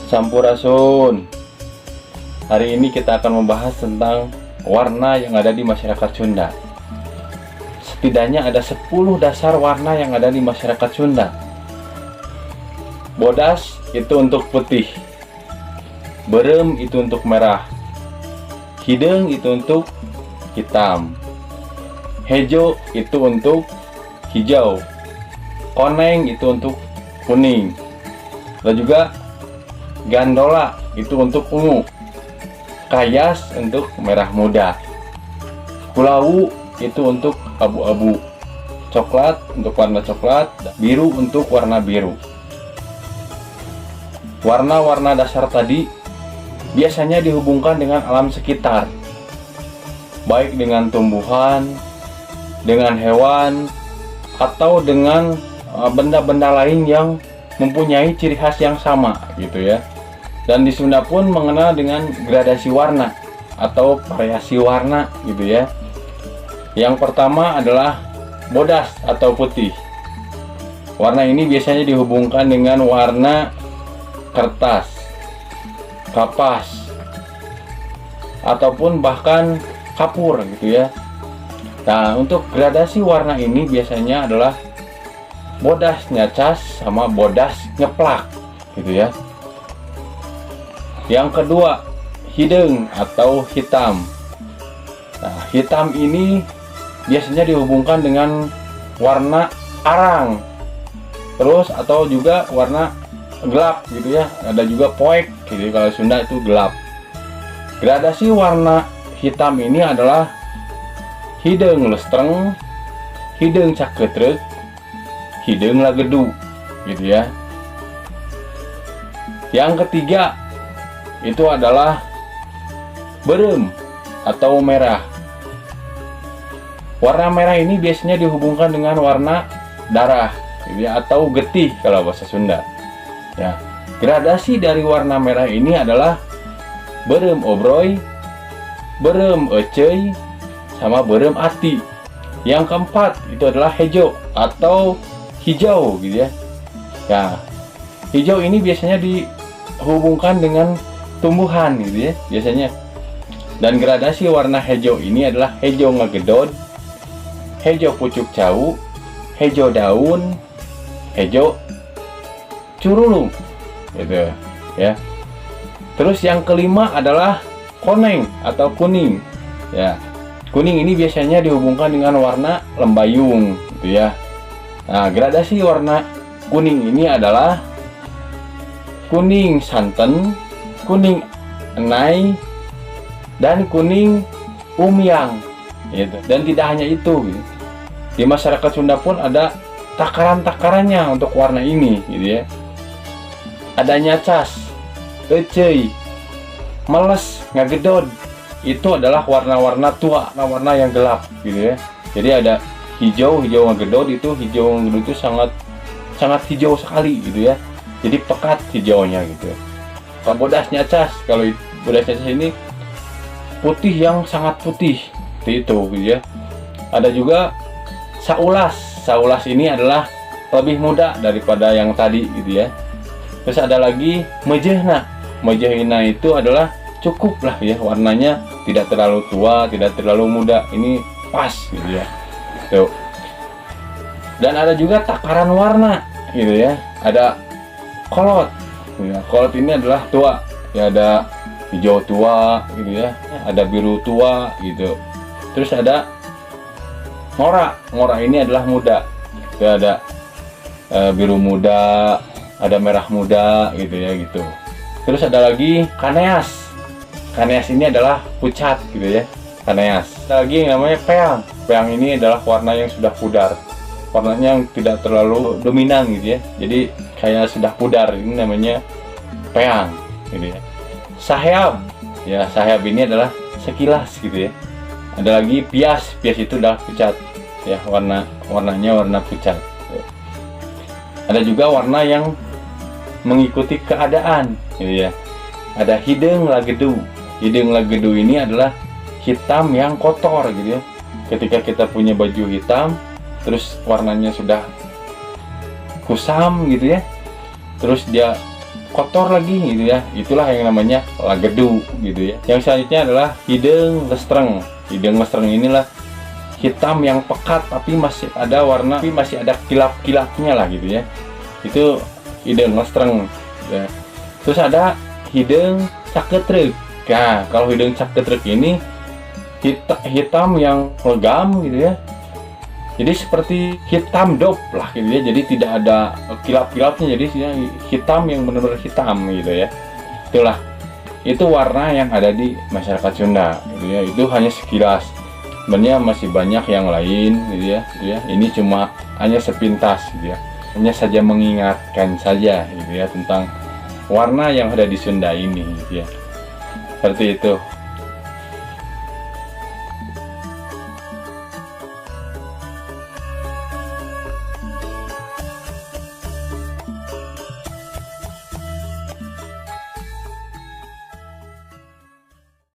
Sampurasun. Hari ini kita akan membahas tentang warna yang ada di masyarakat Sunda. Setidaknya ada 10 dasar warna yang ada di masyarakat Sunda. Bodas itu untuk putih, berem itu untuk merah, hideng itu untuk hitam, hejo itu untuk hijau, koneng itu untuk kuning, dan juga gandola itu untuk ungu, kayas untuk merah muda, kulawu itu untuk abu-abu, coklat untuk warna coklat, biru untuk warna biru. Warna-warna dasar tadi biasanya dihubungkan dengan alam sekitar, baik dengan tumbuhan, dengan hewan, atau dengan benda-benda lain yang mempunyai ciri khas yang sama gitu ya. Dan di Sunda pun mengenal dengan gradasi warna atau variasi warna gitu ya. Yang pertama adalah bodas atau putih. Warna ini biasanya dihubungkan dengan warna kertas, kapas, ataupun bahkan kapur gitu ya. Nah, untuk gradasi warna ini biasanya adalah bodas nyacas sama bodas nyeplak gitu ya. Yang kedua, hideng atau hitam. Nah, hitam ini biasanya dihubungkan dengan warna arang, terus atau juga warna gelap gitu ya. Ada juga poek gitu, kalau Sunda itu gelap. Gradasi warna hitam ini adalah hideng lestreng, hideng caketrek, hideng lagedu gitu ya. Yang ketiga itu adalah berem atau merah. Warna merah ini biasanya dihubungkan dengan warna darah gitu ya, atau getih kalau bahasa Sunda ya. Gradasi dari warna merah ini adalah berem obroy, berem ecei, sama berem ati. Yang keempat itu adalah hejo atau hijau gitu ya. Ya, hijau ini biasanya dihubungkan dengan tumbuhan gitu ya biasanya. Dan gradasi warna hijau ini adalah hijau ngegedod, hijau pucuk cau, hijau daun, hijau curulung gitu ya. Terus yang kelima adalah koneng atau kuning ya. Kuning ini biasanya dihubungkan dengan warna lembayung gitu ya. Nah, gradasi warna kuning ini adalah kuning santan, kuning enai, dan kuning umyang gitu. Dan tidak hanya itu gitu. Di masyarakat Sunda pun ada takaran-takarannya untuk warna ini gitu ya. Ada nyacas, ecei, meles, ngagedod. Itu adalah warna-warna tua, warna yang gelap gitu ya. Jadi ada hijau ngegedod, itu hijau ngegedod itu sangat hijau sekali gitu ya. Jadi pekat hijaunya gitu ya. Bodas nyacas, kalau bodas nyacas ini putih yang sangat putih seperti itu gitu ya. Ada juga saulas. Saulas ini adalah lebih muda daripada yang tadi gitu ya. Terus ada lagi mejehna. Mejehna itu adalah cukup lah ya, warnanya tidak terlalu tua, tidak terlalu muda, ini pas gitu ya. Tuh. Dan ada juga takaran warna gitu ya. Ada kolot. Ya, kolot ini adalah tua. Ya, ada hijau tua gitu ya, ada biru tua gitu. Terus ada ngora. Ngora ini adalah muda. Ya, ada biru muda, ada merah muda gitu ya gitu. Terus ada lagi kaneas. Kaneas ini adalah pucat gitu ya, kaneas. Ada lagi yang namanya peang. Peang ini adalah warna yang sudah pudar, warnanya yang tidak terlalu dominan gitu ya. Jadi kayak sudah pudar, ini namanya peang gitu ya. Sahyab, ya sahyab ini adalah sekilas gitu ya. Ada lagi pias. Pias itu adalah pucat ya, warnanya warna pucat. Ada juga warna yang mengikuti keadaan gitu ya. Ada hideng lagedu. Hideng lagedu ini adalah hitam yang kotor gitu ya. Ketika kita punya baju hitam, terus warnanya sudah kusam gitu ya, terus dia kotor lagi gitu ya. Itulah yang namanya lagedu gitu ya. Yang selanjutnya adalah hideng lestreng. Hideng lestreng inilah hitam yang pekat tapi masih ada warna, tapi masih ada kilap-kilapnya lah gitu ya. Itu hideng lestreng ya. Terus ada hideng caketrek. Nah, kalau hideng caketrek ini hitam yang legam gitu ya. Jadi seperti hitam dop lah gitu ya. Jadi tidak ada kilap-kilapnya, jadi hitam yang benar-benar hitam gitu ya. Itulah, itu warna yang ada di masyarakat Sunda gitu ya. Itu hanya sekilas, sebenarnya masih banyak yang lain gitu ya, ini cuma hanya sepintas gitu ya, hanya saja mengingatkan saja gitu ya tentang warna yang ada di Sunda ini gitu ya. Seperti itu.